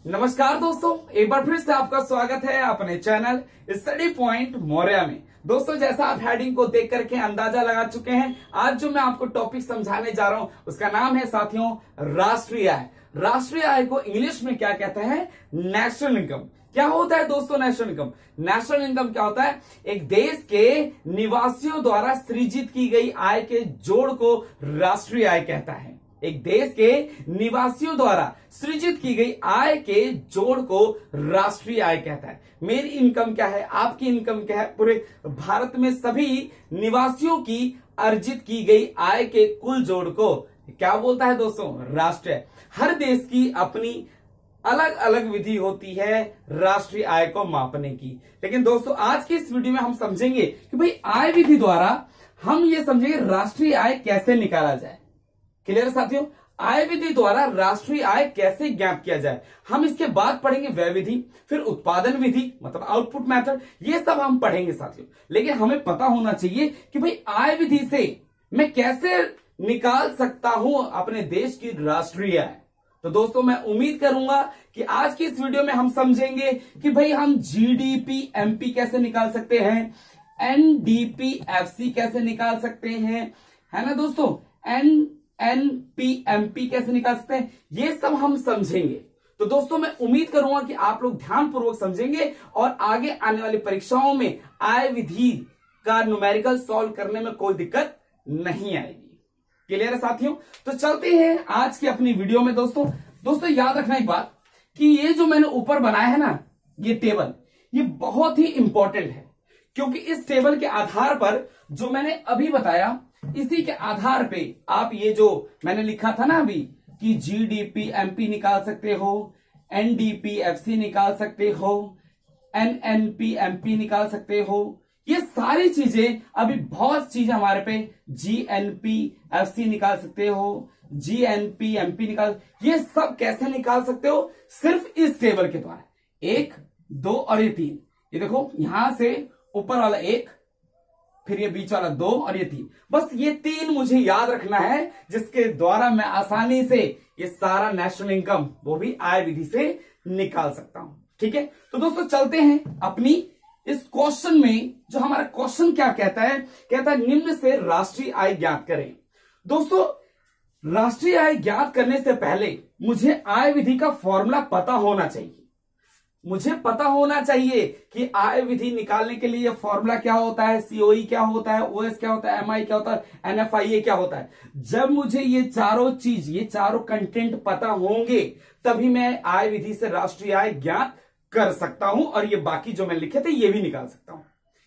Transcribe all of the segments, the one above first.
नमस्कार दोस्तों, एक बार फिर से आपका स्वागत है अपने चैनल स्टडी पॉइंट मौर्या में। दोस्तों, जैसा आप हेडिंग को देख करके अंदाजा लगा चुके हैं, आज जो मैं आपको टॉपिक समझाने जा रहा हूं उसका नाम है साथियों राष्ट्रीय आय। राष्ट्रीय आय को इंग्लिश में क्या कहते हैं? National income. क्या होता है दोस्तों नेशनल इनकम? नेशनल इनकम क्या होता है? एक देश के निवासियों द्वारा सृजित की गई आय के जोड़ को राष्ट्रीय आय कहता है। एक देश के निवासियों द्वारा सृजित की गई आय के जोड़ को राष्ट्रीय आय कहता है। मेरी इनकम क्या है, आपकी इनकम क्या है, पूरे भारत में सभी निवासियों की अर्जित की गई आय के कुल जोड़ को क्या बोलता है दोस्तों? राष्ट्रीय। हर देश की अपनी अलग अलग विधि होती है राष्ट्रीय आय को मापने की। लेकिन दोस्तों, आज की इस वीडियो में हम समझेंगे कि भाई आय विधि द्वारा हम ये समझेंगे राष्ट्रीय आय कैसे निकाला जाए। क्लियर साथियों? आय विधि द्वारा राष्ट्रीय आय कैसे ज्ञात किया जाए, हम इसके बाद पढ़ेंगे व्यय विधि, फिर उत्पादन विधि मतलब आउटपुट मेथड, ये सब हम पढ़ेंगे साथियों। लेकिन हमें पता होना चाहिए कि भाई आय विधि से मैं कैसे निकाल सकता हूं अपने देश की राष्ट्रीय आय। तो दोस्तों, मैं उम्मीद करूंगा कि आज की इस वीडियो में हम समझेंगे कि भाई हम जीडीपी एमपी कैसे निकाल सकते हैं, एनडीपी एफसी कैसे निकाल सकते हैं, है ना दोस्तों, एनपीएमपी कैसे निकाल सकते हैं, ये सब हम समझेंगे। तो दोस्तों, मैं उम्मीद करूंगा कि आप लोग ध्यानपूर्वक समझेंगे और आगे आने वाली परीक्षाओं में आय विधि का न्यूमेरिकल सॉल्व करने में कोई दिक्कत नहीं आएगी। क्लियर है साथियों? तो चलते हैं आज की अपनी वीडियो में। दोस्तों याद रखना एक बात कि ये जो मैंने ऊपर बनाया है ना, ये टेबल, ये बहुत ही इंपॉर्टेंट है, क्योंकि इस टेबल के आधार पर जो मैंने अभी बताया, इसी के आधार पे आप ये जो मैंने लिखा था ना अभी कि जीडीपी एमपी निकाल सकते हो, एनडीपी एफसी निकाल सकते हो, एनएनपी एमपी निकाल सकते हो, ये सारी चीजें अभी बहुत चीजें हमारे पे जीएनपी एफसी निकाल सकते हो, जीएनपी एमपी निकाल, ये सब कैसे निकाल सकते हो? सिर्फ इस टेबल के द्वारा। 1, 2 और ये 3। ये देखो, यहां से ऊपर वाला 1, फिर ये बीच वाला 2 और ये 3। बस ये 3 मुझे याद रखना है, जिसके द्वारा मैं आसानी से ये सारा नेशनल इनकम वो भी आय विधि से निकाल सकता हूं। ठीक है, तो दोस्तों चलते हैं अपनी इस क्वेश्चन में। जो हमारा क्वेश्चन क्या कहता है? कहता है निम्न से राष्ट्रीय आय ज्ञात करें। दोस्तों, राष्ट्रीय आय ज्ञात करने से पहले मुझे आय विधि का फॉर्मूला पता होना चाहिए। मुझे पता होना चाहिए कि आय विधि निकालने के लिए फॉर्मूला क्या होता है, सीओई क्या होता है, ओएस क्या होता है, एमआई क्या होता है, एनएफआईए क्या होता है। जब मुझे ये चारों चीज, ये चारों कंटेंट पता होंगे, तभी मैं आय विधि से राष्ट्रीय आय ज्ञात कर सकता हूं और ये बाकी जो मैं लिखे थे ये भी निकाल सकता हूं।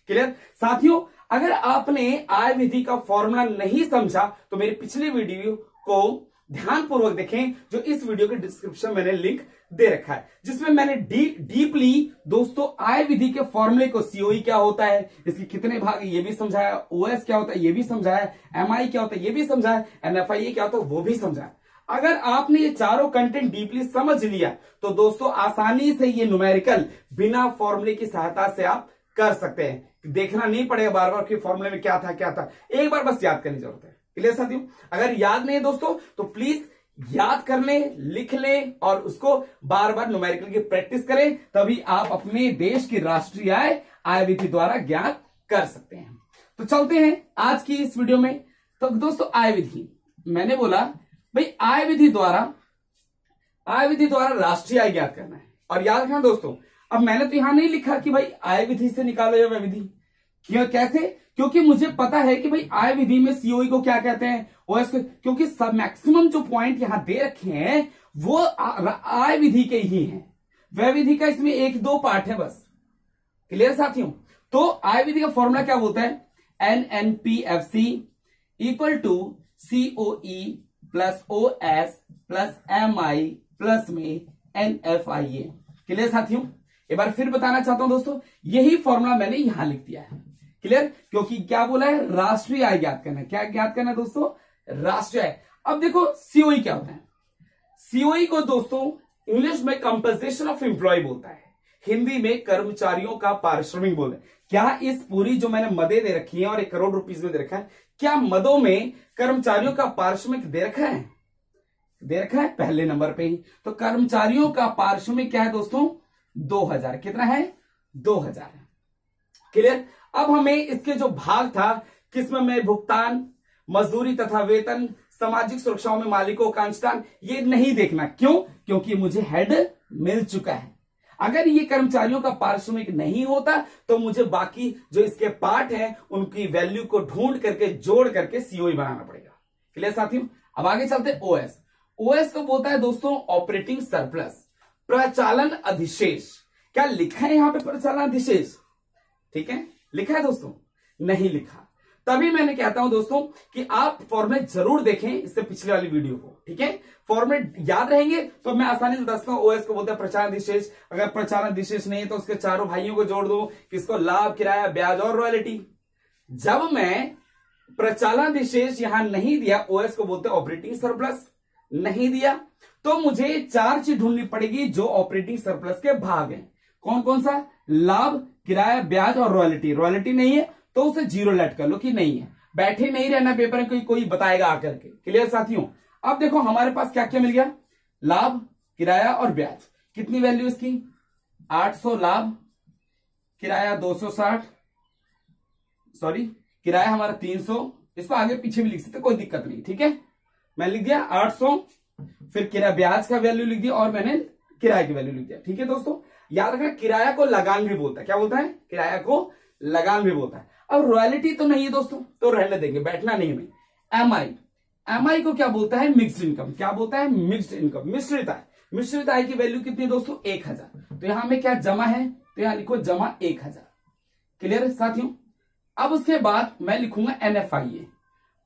क्लियर साथियों? अगर आपने आय विधि का फॉर्मूला नहीं समझा तो मेरी पिछली वीडियो को ध्यानपूर्वक देखें, जो इस वीडियो के डिस्क्रिप्शन में मैंने लिंक दे रखा है, जिसमें मैंने डीपली दोस्तों आय विधि के फॉर्मूले को, सीओई क्या होता है, इसके कितने भाग ये भी समझाया, ओएस क्या होता है ये भी समझाया, एमआई क्या होता है ये भी समझाया, एनएफआईए क्या होता है वो भी समझाया। अगर आपने ये चारों कंटेंट डीपली समझ लिया तो दोस्तों आसानी से ये न्यूमेरिकल बिना फॉर्मूले की सहायता से आप कर सकते हैं। देखना नहीं पड़ेगा बार बार कि फॉर्मूले में क्या था, एक बार बस याद करने की जरूरत है। क्लियर साथियों? अगर याद नहीं है दोस्तों तो प्लीज याद कर लें, लिख लें और उसको बार बार न्यूमेरिकल की प्रैक्टिस करें, तभी आप अपने देश की राष्ट्रीय आय विधि द्वारा ज्ञात कर सकते हैं। तो चलते हैं आज की इस वीडियो में। तो दोस्तों आय विधि, मैंने बोला भाई आय विधि द्वारा राष्ट्रीय आय ज्ञात करना है। और याद रखना दोस्तों, अब मैंने तो यहां नहीं लिखा कि भाई आय विधि से निकालो या व्यय विधि। क्यों? कैसे? क्योंकि मुझे पता है कि भाई आय विधि में सीओई को क्या कहते हैं, ओएस को, क्योंकि सब मैक्सिमम जो पॉइंट यहां दे रखे हैं वो आय विधि के ही हैं। व्यय विधि का इसमें 1-2 पार्ट है बस। क्लियर साथियों? तो आय विधि का फॉर्मूला क्या होता है? NNPFC equal to COE plus OS plus MI plus में एनएफआईए। क्लियर साथियों? एक बार फिर बताना चाहता हूं दोस्तों, यही फॉर्मूला मैंने यहां लिख दिया है। क्लियर? क्योंकि क्या बोला है? राष्ट्रीय आय ज्ञात करना है। क्या ज्ञात करना है दोस्तों? राष्ट्रीय आय। अब देखो सीओई क्या होता है। सीओई को दोस्तों इंग्लिश में कंपनसेशन ऑफ एम्प्लॉय बोलता है, हिंदी में कर्मचारियों का पारिश्रमिक बोलते हैं। क्या इस पूरी जो मैंने मदें दे रखी है और 1 करोड़ रुपीस में दे रखा है, क्या मदों में कर्मचारियों का पारिश्रमिक दे रखा है? दे रखा है पहले नंबर पे ही। तो कर्मचारियों का पारिश्रमिक क्या है दोस्तों, 2000। कितना है, 2000 है। क्लियर। अब हमें इसके जो भाग था, किसमें में भुगतान, मजदूरी तथा वेतन, सामाजिक सुरक्षाओं में मालिकों का अंशदान, ये नहीं देखना। क्यों, क्योंकि मुझे हेड मिल चुका है। अगर ये कर्मचारियों का पारिश्रमिक नहीं होता तो मुझे बाकी जो इसके पार्ट हैं उनकी वैल्यू को ढूंढ करके जोड़ करके सीओई बनाना पड़ेगा। क्लियर साथियों। अब आगे चलते ओएस। ओएस को बोलता है दोस्तों ऑपरेटिंग सरप्लस, प्रचालन अधिशेष। क्या लिखा है यहां पे प्रचालन अधिशेष, ठीक है, लिखा है दोस्तों, नहीं लिखा। तभी मैंने कहता हूं दोस्तों कि आप फॉर्मेट जरूर देखें इससे पिछले वाली वीडियो को, ठीक है। फॉर्मेट याद रहेंगे तो मैं आसानी से बता सकता हूं। ओएस को बोलते हैं प्रचालन अधिशेष। अगर प्रचालन अधिशेष नहीं है तो उसके चारों भाइयों को जोड़ दो, किसको, लाभ, किराया, ब्याज और रॉयल्टी। जब मैं प्रचालन अधिशेष यहां नहीं दिया, ओएस को बोलते हैं ऑपरेटिंग सरप्लस, नहीं दिया, तो मुझे 4 चीज ढूंढनी पड़ेगी जो ऑपरेटिंग सरप्लस के भाग हैं। कौन कौन सा, लाभ, किराया, ब्याज और रॉयल्टी। रॉयल्टी नहीं है तो उसे 0 लेट कर लो कि नहीं है। बैठे नहीं रहना पेपर में, कोई बताएगा आकर के। क्लियर साथियों। अब देखो हमारे पास क्या क्या मिल गया, लाभ, किराया और ब्याज। कितनी वैल्यू इसकी, 800 लाभ, किराया 260, सॉरी किराया हमारा 300, इसको आगे पीछे भी लिख सकते, कोई दिक्कत नहीं, ठीक है। मैं लिख दिया 800, फिर किराया ब्याज का वैल्यू लिख दिया और मैंने किराया की वैल्यू लिख दिया, ठीक है दोस्तों। याद रखना किराया को लगान भी बोलता है। क्या बोलता है, किराया को लगान भी बोलता है। अब रॉयल्टी तो नहीं है दोस्तों, तो रहने देंगे, बैठना नहीं हमें। एमआई, एमआई को क्या बोलता है, मिक्स्ड इनकम। क्या बोलता है, मिक्स्ड इनकम, मिश्रित आय। मिश्रित आय की वैल्यू कितनी है दोस्तों, 1000। तो यहां में क्या जमा है, तो यहां लिखो जमा 1000। क्लियर है साथियों। अब उसके बाद मैं लिखूंगा एनएफआईए,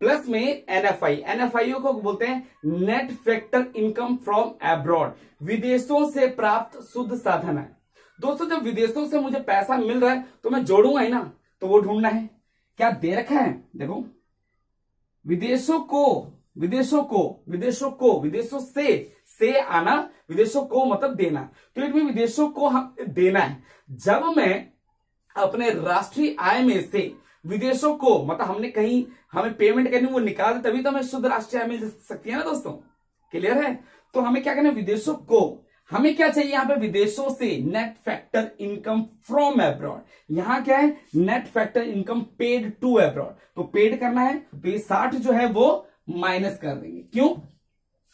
प्लस में एनएफआई। एनएफआईओ को बोलते हैं net factor income from abroad, विदेशों से प्राप्त शुद्ध साधन है। दोस्तों जब विदेशों से मुझे पैसा मिल रहा है तो मैं जोड़ूंगा ही ना, तो वो ढूंढना है। क्या दे रखा है, देखो, विदेशों से आना, विदेशों को मतलब देना, तो इसमें विदेशों को हम देना है। जब मैं अपने राष्ट्रीय आय में से विदेशों को मतलब हमने कहीं हमें पेमेंट करनी, वो निकाल दे, तभी तो हमें शुद्ध राष्ट्रीय आय मिल सकती है ना दोस्तों। क्लियर है। तो हमें क्या करना है, विदेशों को, हमें क्या चाहिए यहां पे, विदेशों से net factor income from abroad. यहां क्या है, net factor income paid to abroad, तो पेड करना है, तो ये 60 जो है वो माइनस कर देंगे। क्यों,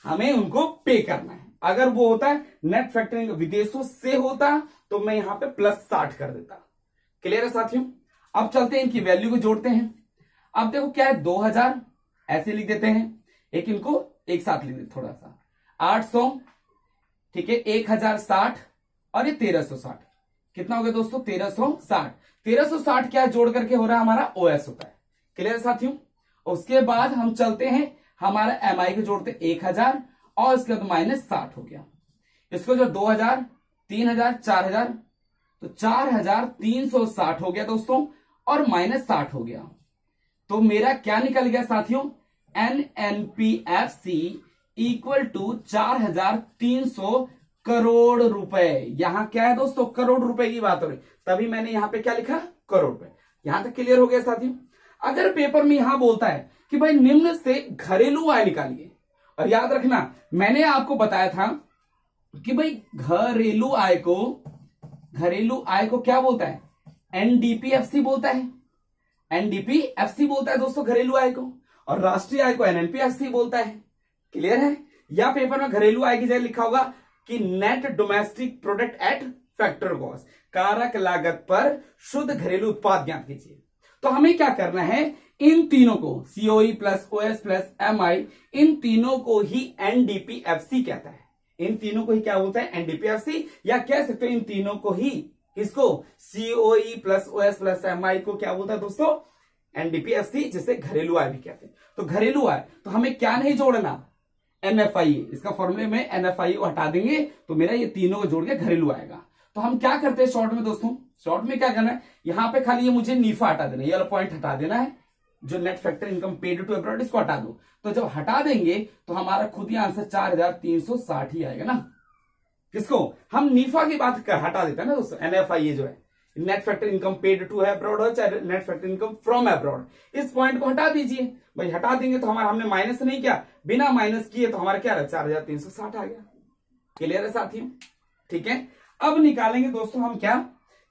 हमें उनको पे करना है। अगर वो होता है नेट फैक्टर इनकम विदेशों से होता तो मैं यहां पे +60 कर देता। क्लियर है साथियों। अब चलते हैं, इनकी वैल्यू को जोड़ते हैं। अब देखो क्या है, 2000 ऐसे लिख देते हैं, एक इनको एक साथ लिख देते थोड़ा सा, 800, ठीक है, 1060 और ये 1360। कितना हो गया दोस्तों, 1360। 1360 क्या जोड़ करके हो रहा है हमारा, ओएस होता है। क्लियर साथियों। उसके बाद हम चलते हैं, हमारा एमआई को जोड़ते 1000 और इसके बाद -60 हो गया। इसको जो 2000, 3000, 4000, तो 4360 हो गया दोस्तों, और -60 हो गया। तो मेरा क्या निकल गया साथियों, एनएनपीएफसी इक्वल टू 4300 करोड़ रुपए। यहां क्या है दोस्तों, करोड़ रुपए की बात हो रही, तभी मैंने यहां पे क्या लिखा, करोड़ रुपए। यहां तक क्लियर हो गया साथियों। अगर पेपर में यहां बोलता है कि भाई निम्न से घरेलू आय निकालिए, और याद रखना मैंने आपको बताया था कि भाई घरेलू आय को क्या बोलता है, एनडीपीएफसी बोलता है। एनडीपीएफसी बोलता है दोस्तों घरेलू आय को, और राष्ट्रीय आय को एनएनपीएफसी बोलता है। क्लियर है। या पेपर में घरेलू आय की जगह लिखा होगा कि net domestic product at factor cost, कारक लागत पर शुद्ध घरेलू उत्पाद ज्ञात कीजिए। तो हमें क्या करना है, इन तीनों को, COE plus OS plus MI, इन तीनों को ही एनडीपीएफसी कहता है। इन तीनों को ही क्या बोलता है, एनडीपीएफसी, या कह सकते हो इन तीनों को ही, इसको COE plus OS plus MI को क्या बोलता है दोस्तों, एनडीपीएफसी, जिसे घरेलू आय भी कहते हैं। तो घरेलू आय, तो हमें क्या नहीं जोड़ना, एनएफआई, इसका फॉर्मूले में एनएफआई को हटा देंगे तो मेरा ये तीनों को जोड़ के घरेलू आएगा। तो हम क्या करते हैं शॉर्ट में दोस्तों, शॉर्ट में क्या करना है, यहां पे खाली ये मुझे नीफा हटा देना है, ये वाला पॉइंट हटा देना है, जो net factor income paid to abroad, इसको हटा दो। तो जब हटा देंगे तो हमारा खुद ही आंसर 4360 ही आएगा ना। किसको, हम नीफा की बात हटा देते हैं ना दोस्तों, एनएफआई जो है, net factor income paid to abroad हो चाहे net factor income from abroad, इस पॉइंट को हटा दीजिए भाई। हटा देंगे तो हमारा, हमने माइनस नहीं किया, बिना माइनस किए तो हमारा क्या रहा, 4360 आ गया। क्लियर है साथियों? ठीक है, अब निकालेंगे दोस्तों हम क्या,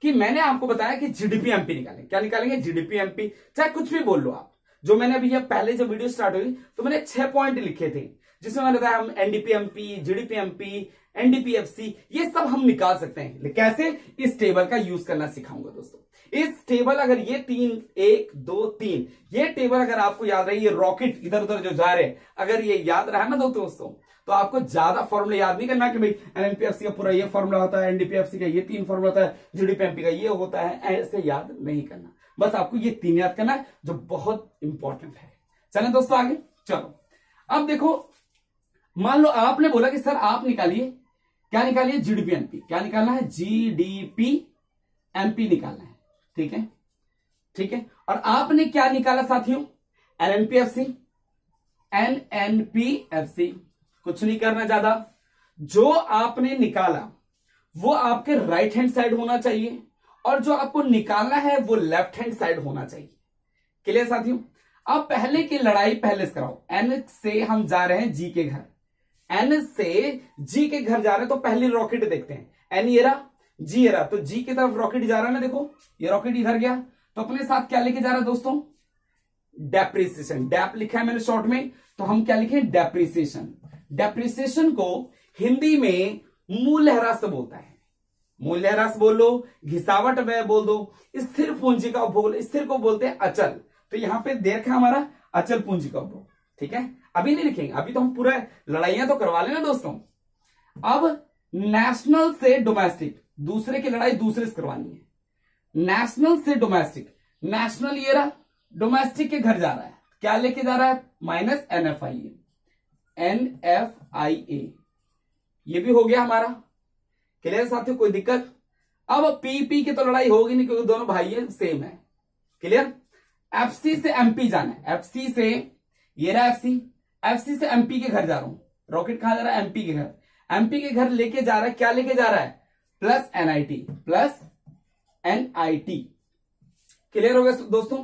कि मैंने आपको बताया कि जीडीपी एमपी निकालेंगे। क्या निकालेंगे? जीडीपी एमपी, चाहे कुछ भी बोल लो आप। जो मैंने अभी पहले जब वीडियो स्टार्ट हुई तो मैंने 6 पॉइंट लिखे थे, जिसमें मैंने बताया हम NDP MP, GDP MP, NDPFC, ये सब हम निकाल सकते हैं। कैसे? इस टेबल का यूज करना सिखाऊंगा दोस्तों। इस टेबल, अगर ये 3 1 2 3 ये टेबल अगर आपको याद रहे, ये रॉकेट इधर उधर जो जा रहे हैं, अगर ये याद रहा ना दोस्तों, तो आपको ज्यादा फॉर्मूला याद नहीं करना कि भाई एनएनपीएफसी का पूरा ये फॉर्मूला होता है, एनडीपीएफसी का ये 3 फॉर्मूला होता है, जीडीपीएमपी का ये होता है, ऐसे याद नहीं करना। बस आपको ये 3 याद करना है, जो बहुत इंपॉर्टेंट है। चलें दोस्तों आगे, चलो अब देखो, मान लो आपने बोला कि सर आप निकालिए, क्या निकालिए? GDP MP. क्या निकालना है? जीडीपी एमपी निकालना है। ठीक है, ठीक है। और आपने क्या निकाला साथियों? एनएनपीएफसी, एनएनपीएफसी। कुछ नहीं करना ज्यादा, जो आपने निकाला वो आपके राइट हैंड साइड होना चाहिए, और जो आपको निकालना है वो लेफ्ट हैंड साइड होना चाहिए। क्लियर साथियों? अब पहले की लड़ाई पहले से कराओ। एन से हम जा रहे हैं जी के घर, एन से जी के घर जा रहे हैं, तो पहली रॉकेट देखते हैं। एन ये रहा, जी ये रहा, तो जी की तरफ रॉकेट जा रहा है ना, देखो ये रॉकेट इधर गया, तो अपने साथ क्या लेके जा रहा है दोस्तों? डेप्रिसिएशन। डैप लिखा है मैंने शॉर्ट में, तो हम क्या लिखे? डेप्रिसिएशन। डेप्रिसिएशन को हिंदी में मूल्यह्रास बोलता है। मूल्यह्रास बोल लो, घिसावट व्यय बोल दो, स्थिर पूंजी का उपभोग, स्थिर को बोलते हैं अचल। तो यहां पे दे रखा हमारा अचल पूंजी का उपभोग। ठीक है, अभी नहीं लिखेंगे, अभी तो हम पूरा लड़ाइयां तो करवा लेना दोस्तों। अब नेशनल से डोमेस्टिक, दूसरे की लड़ाई दूसरे से करवानी है। नेशनल से डोमेस्टिक, नेशनल ये रहा, डोमेस्टिक के घर जा रहा है, क्या लेके जा रहा है? माइनस एनएफआईए, एनएफआईए, ये भी हो गया हमारा। क्लियर साथियों? कोई दिक्कत? अब पीपी की तो लड़ाई होगी नहीं, क्योंकि दोनों भाई सेम है। क्लियर? एफसी से एमपी जाना है, एफसी से, ये रहा एफसी, एफसी से एमपी के घर जा रहा हूं। रॉकेट कहां जा रहा है? एमपी के घर। एमपी के घर लेके जा रहा है, क्या लेके जा रहा है? Plus NIT, plus NIT. Clear हो गया दोस्तों?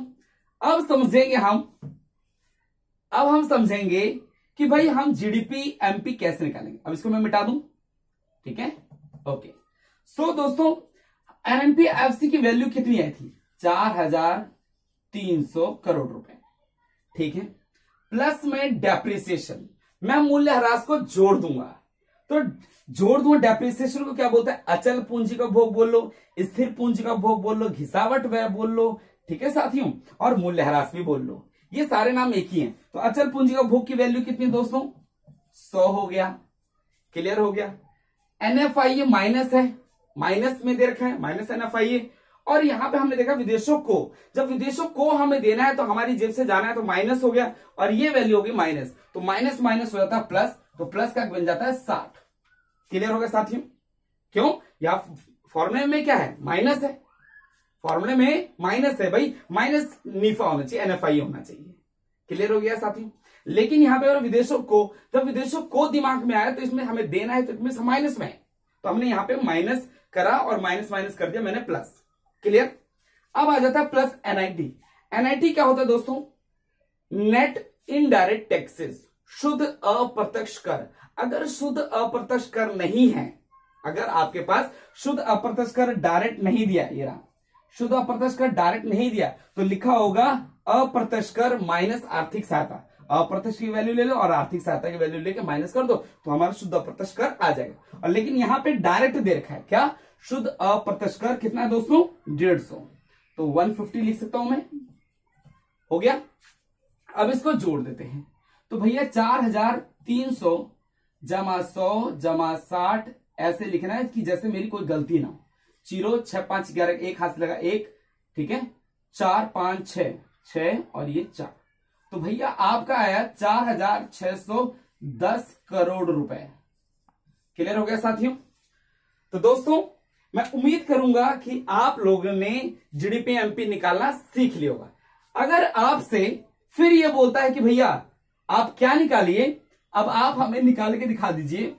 अब समझेंगे हम समझेंगे कि भाई हम जीडीपी एमपी कैसे निकालेंगे। अब इसको मैं मिटा दूं, ठीक है, ओके। सो दोस्तों, एनएनपीएफसी की वैल्यू कितनी आई थी? 4300 करोड़ रुपए। ठीक है, प्लस में डेप्रिसिएशन, मैं मूल्यह्रास को जोड़ दूंगा, तो जोड़ दूंगा। डेप्रिसिएशन को क्या बोलते हैं? अचल पूंजी का उपभोग बोल लो, स्थिर पूंजी का उपभोग बोल लो, घिसावट व्यय बोल लो। ठीक है साथियों, और मूल्यह्रास भी बोल लो, ये सारे नाम एक ही हैं। तो अचल पूंजी का उपभोग की वैल्यू कितनी है दोस्तों? 100 हो गया। क्लियर हो गया? एनएफआईए माइनस है, माइनस में दे रखा है, माइनस एनएफआईए। और यहां पे हमने देखा विदेशों को, जब विदेशों को हमें देना है तो हमारी जेब से जाना है, तो माइनस हो गया, और ये वैल्यू होगी माइनस, तो माइनस माइनस हो जाता है प्लस, तो प्लस का बन जाता है 60। क्लियर हो गया साथियों? क्यों? यहां फॉर्मूले में क्या है? माइनस है, फॉर्मूले में माइनस है भाई, माइनस नीफा होना चाहिए, एनएफआई होना चाहिए। क्लियर हो गया साथियों? लेकिन यहां पे अगर विदेशों को, जब विदेशों को दिमाग में आया तो इसमें हमें देना है, तो इसमें माइनस में है, तो हमने यहां पे माइनस करा और माइनस माइनस कर दिया मैंने प्लस। क्लियर? अब आ जाता है प्लस एनआईटी। एनआईटी क्या होता है दोस्तों? नेट इनडायरेक्ट टैक्सेस, शुद्ध अप्रत्यक्ष कर। अगर शुद्ध अप्रत्यक्ष कर नहीं है, अगर आपके पास शुद्ध अप्रत्यक्ष कर डायरेक्ट नहीं दिया, ये रहा, शुद्ध अप्रत्यक्ष कर डायरेक्ट नहीं दिया, तो लिखा होगा अप्रत्यक्ष कर माइनस आर्थिक सहायता। अप्रत्यक्ष की वैल्यू ले लो और आर्थिक सहायता की वैल्यू लेके माइनस कर दो, तो हमारा शुद्ध अप्रत्यक्ष कर आ जाएगा। और लेकिन यहां पे डायरेक्ट दे रखा है, क्या? शुद्ध अप्रत्यक्ष कर कितना है दोस्तों? 150, तो 150 लिख सकता हूं मैं। हो गया? अब इसको जोड़ देते हैं, तो भैया 4300 जमा 100 जमा 60 ऐसे लिखना है कि जैसे मेरी कोई गलती ना हो। 0 6 5 11, एक हाथ से लगा 1, ठीक है, 4 5 6 6 और ये 4, तो भैया आपका आया 4610 करोड़ रुपए। क्लियर हो गया साथियों? तो दोस्तों, मैं उम्मीद करूंगा कि आप लोगों ने जीडीपी एमपी निकालना सीख लिया होगा। अगर आपसे फिर ये बोलता है कि भैया आप क्या निकालिए, अब आप हमें निकाल के दिखा दीजिए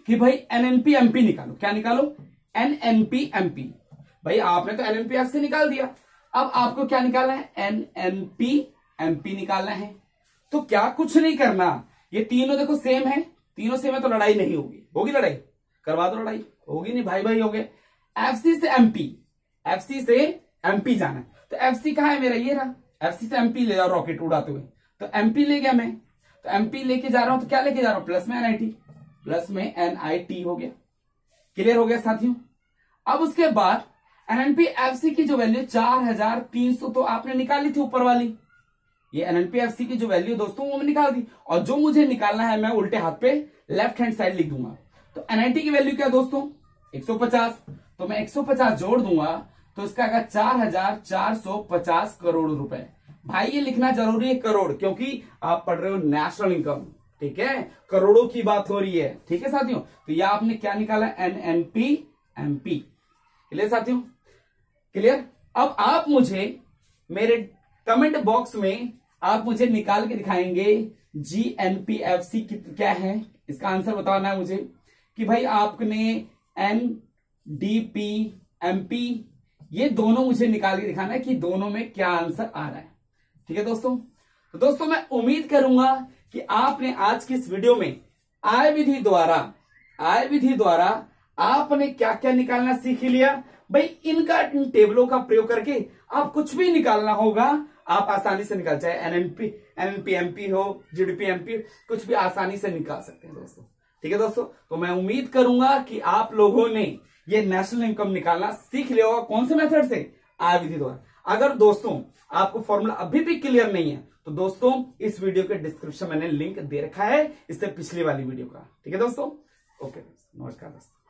कि भाई एनएनपी एमपी निकालो। क्या निकालो? NNP MP. भाई आपने तो एनएनपीएफसी निकाल दिया, अब आपको क्या निकालना है, एनएनपी एमपी निकालना है। तो क्या कुछ नहीं करना, ये तीनों देखो सेम है, तीनों सेम है तो लड़ाई नहीं होगी, होगी लड़ाई, करवा दो लड़ाई, होगी नहीं, भाई भाई हो गए। एफसी से एमपी, एफसी से एमपी जाना है, तो एफसी कहां है मेरा, ये रहा, एफसी से एमपी ले जाओ रॉकेट उड़ाते हुए, तो एमपी ले गया मैं, तो एमपी लेके जा रहा हूं, तो क्या लेके जा रहा हूं, प्लस में एनआईटी, प्लस में एनआईटी हो गया। क्लियर हो गया साथियों। अब उसके बाद एनएनपीएफसी की जो वैल्यू 4300 तो आपने निकाली थी ऊपर वाली, ये एनएनपीएफसी की जो वैल्यू दोस्तों वो मैं निकाल दी, और जो मुझे निकालना है मैं उल्टे हाथ पे लेफ्ट हैंड साइड लिख दूंगा। तो एनआईटी की वैल्यू क्या दोस्तों 150, तो मैं 150 जोड़ दूंगा तो इसका आएगा 4450 करोड़ रुपए। भाई ये लिखना जरूरी है करोड़, क्योंकि आप पढ़ रहे हो नेशनल इनकम, ठीक है, करोड़ों की बात हो रही है, ठीक है साथियों। तो यह आपने क्या निकाला, एनएनपी एमपी। क्लियर साथियों, क्लियर। अब आप मुझे मेरे कमेंट बॉक्स में आप मुझे निकाल के दिखाएंगे जीएनपीएफसी क्या है, इसका आंसर बताना है मुझे कि भाई आपने एनडीपी एमपी ये दोनों मुझे निकाल के दिखाना है कि दोनों में क्या आंसर आ रहा है, ठीक है दोस्तों। तो दोस्तों मैं उम्मीद करूंगा कि आपने आज की इस वीडियो में आय विधि द्वारा आपने क्या क्या निकालना सीख लिया। भाई इनका इन टेबलों का प्रयोग करके आप कुछ भी निकालना होगा आप आसानी से निकाल, चाहे एनएनपी एमपी हो, जीडीपी एमपी, कुछ भी आसानी से निकाल सकते हैं दोस्तों, ठीक है दोस्तों। तो मैं उम्मीद करूंगा कि आप लोगों ने ये नेशनल इनकम निकालना सीख लिया होगा, कौन से मेथड से, आय विधि द्वारा। अगर दोस्तों आपको फॉर्मूला अभी भी क्लियर नहीं है तो दोस्तों इस वीडियो के डिस्क्रिप्शन में मैंने लिंक दे रखा है इससे पिछली वाली वीडियो का, ठीक है दोस्तों। ओके नमस्कार दोस्तों।